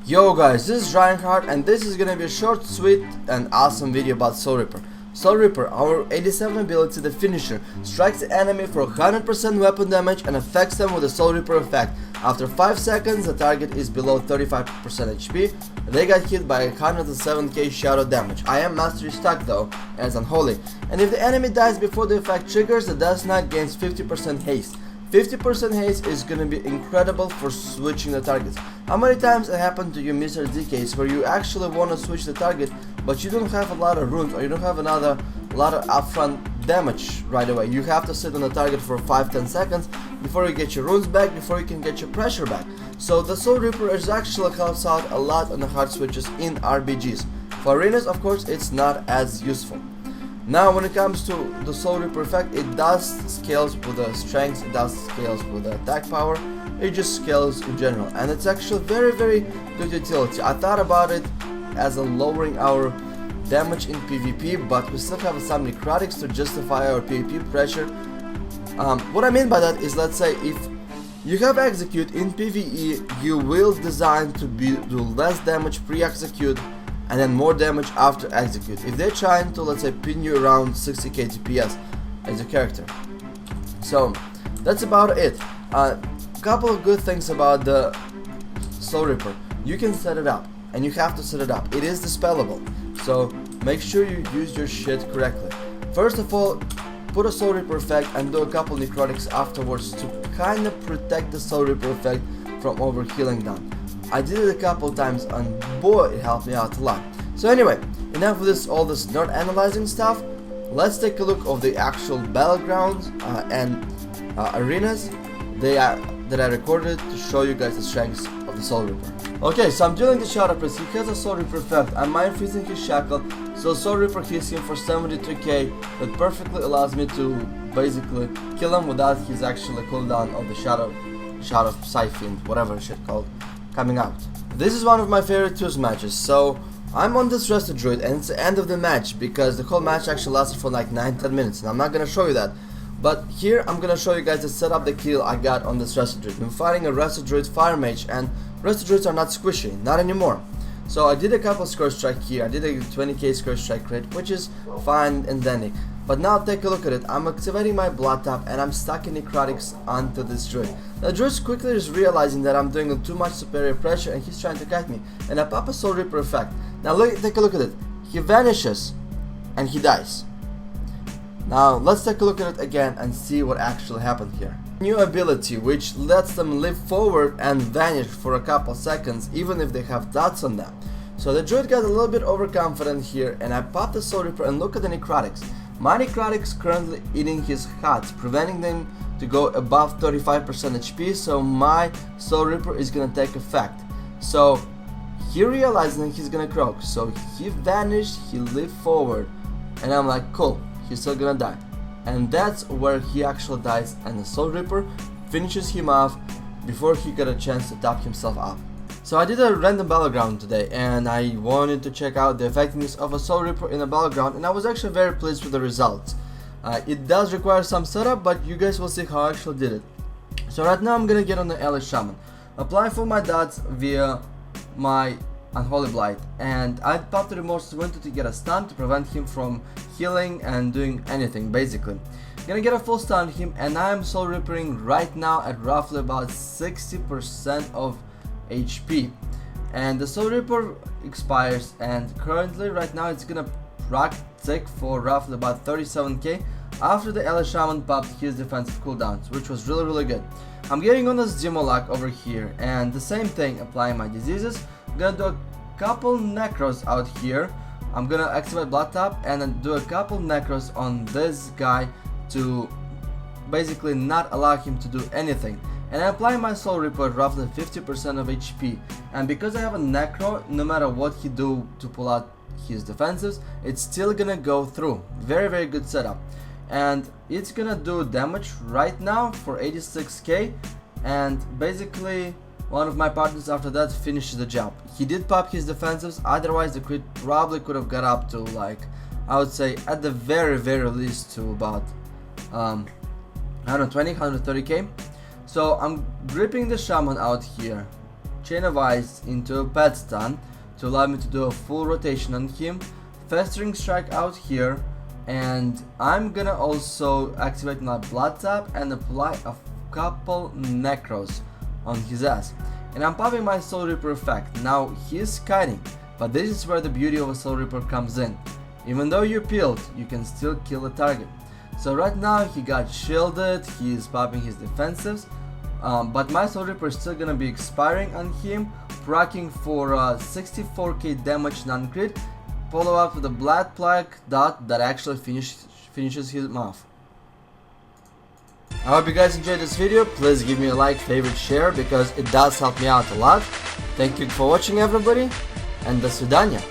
Yo guys, this is Reinhardt and this is gonna be a short, sweet and awesome video about Soul Reaper. Soul Reaper, our 87 ability, the finisher, strikes the enemy for 100% weapon damage and affects them with the Soul Reaper effect. After 5 seconds, the target is below 35% HP. They got hit by 107k shadow damage. I am mastery stuck though, as Unholy. And if the enemy dies before the effect triggers, the Death Knight gains 50% haste. 50% haste is gonna be incredible for switching the targets. How many times it happened to you, Mr. DKs, where you actually wanna switch the target, but you don't have a lot of runes or you don't have a lot of upfront damage right away. You have to sit on the target for 5-10 seconds before you get your runes back, before you can get your pressure back. So the Soul Reaper is actually helps out a lot on the hard switches in RBGs. For arenas, of course, it's not as useful. Now when it comes to the Soul Reaper effect, it does scales with the strength, it does scales with the attack power, it just scales in general, and it's actually very good utility. I thought about it as a lowering our damage in PvP, but we still have some necrotics to justify our PvP pressure. What I mean by that is, let's say if you have execute in PvE, you will design to do less damage pre-execute and then more damage after execute, if they're trying to, let's say, pin you around 60k DPS as a character. So that's about it. Couple of good things about the Soul Reaper: you can set it up, and you have to set it up. It is dispellable, so make sure you use your shit correctly. First of all, put a Soul Reaper effect and do a couple necrotics afterwards to kind of protect the Soul Reaper effect from overhealing down. I did it a couple times and boy, it helped me out a lot. So anyway, enough of this, all this nerd analyzing stuff. Let's take a look of the actual battlegrounds and arenas that I recorded to show you guys the strengths of the Soul Reaper. Okay, so I'm dealing the Shadow Priest. He has a Soul Reaper effect. I'm mind freezing his shackle, so Soul Reaper hits him for 72k. That perfectly allows me to basically kill him without his actual cooldown of the Shadow Siphon, whatever shit called, coming out. This is one of my favorite twos matches. So I'm on this Rested Druid and it's the end of the match because the whole match actually lasted for like 9-10 minutes and I'm not gonna show you that. But here I'm gonna show you guys the setup, the kill I got on this Rested Druid. I'm fighting a Rested Druid Fire Mage and Rested Druids are not squishy, not anymore. So I did a couple Scourge Strike here, I did a 20k Scourge Strike crit, which is fine and dandy. But now take a look at it. I'm activating my Blood Tap and I'm stacking necrotics onto this Druid. The Druid quickly is realizing that I'm doing too much superior pressure and he's trying to kite me. And I pop a Soul Reaper effect. Now take a look at it. He vanishes and he dies. Now let's take a look at it again and see what actually happened here. New ability which lets them live forward and vanish for a couple seconds even if they have dots on them. So the Druid got a little bit overconfident here and I popped the Soul Reaper and look at the necrotics. My necrotics currently eating his hearts, preventing them to go above 35% HP, so my Soul Reaper is gonna take effect. So he realizing he's gonna croak, so he vanished, he lived forward, and I'm like, cool, he's still gonna die. And that's where he actually dies and the Soul Reaper finishes him off before he got a chance to top himself up. So I did a random battleground today and I wanted to check out the effectiveness of a Soul Reaper in a battleground and I was actually very pleased with the results. It does require some setup, but you guys will see how I actually did it. So right now I'm gonna get on the Ally Shaman, apply for my dots via my Unholy Blight, and I popped the Remorseless Winter to get a stun to prevent him from healing and doing anything basically. Gonna get a full stun on him and I am Soul Reapering right now at roughly about 60% of HP, and the Soul Reaper expires and currently right now it's gonna proc tick for roughly about 37k after the Ally Shaman popped his defensive cooldowns, which was really good. I'm getting on this Demolak over here and the same thing, applying my diseases. I'm gonna do a couple Necros out here. I'm gonna activate Blood Tap and then do a couple Necros on this guy to basically not allow him to do anything. And I apply my Soul Reaper at roughly 50% of HP, and because I have a Necro, no matter what he do to pull out his defensives, it's still gonna go through. Very good setup, and it's gonna do damage right now for 86k, and basically one of my partners after that finishes the job. He did pop his defensives, otherwise the crit probably could have got up to like I would say at the very least to about 120, 130k. So I'm gripping the Shaman out here, Chain of Ice into a pet stun to allow me to do a full rotation on him, Festering Strike out here, and I'm gonna also activate my Blood Tap and apply a couple Necros on his ass. And I'm popping my Soul Reaper effect. Now he's kiting, but this is where the beauty of a Soul Reaper comes in. Even though you're peeled, you can still kill the target. So right now he got shielded, he is popping his defensives, but my Soul Reaper is still gonna be expiring on him, proccing for 64k damage non-crit, follow up with a Blood Plague dot that actually finishes him off. I hope you guys enjoyed this video. Please give me a like, favorite, share, because it does help me out a lot. Thank you for watching, everybody, and до свидания.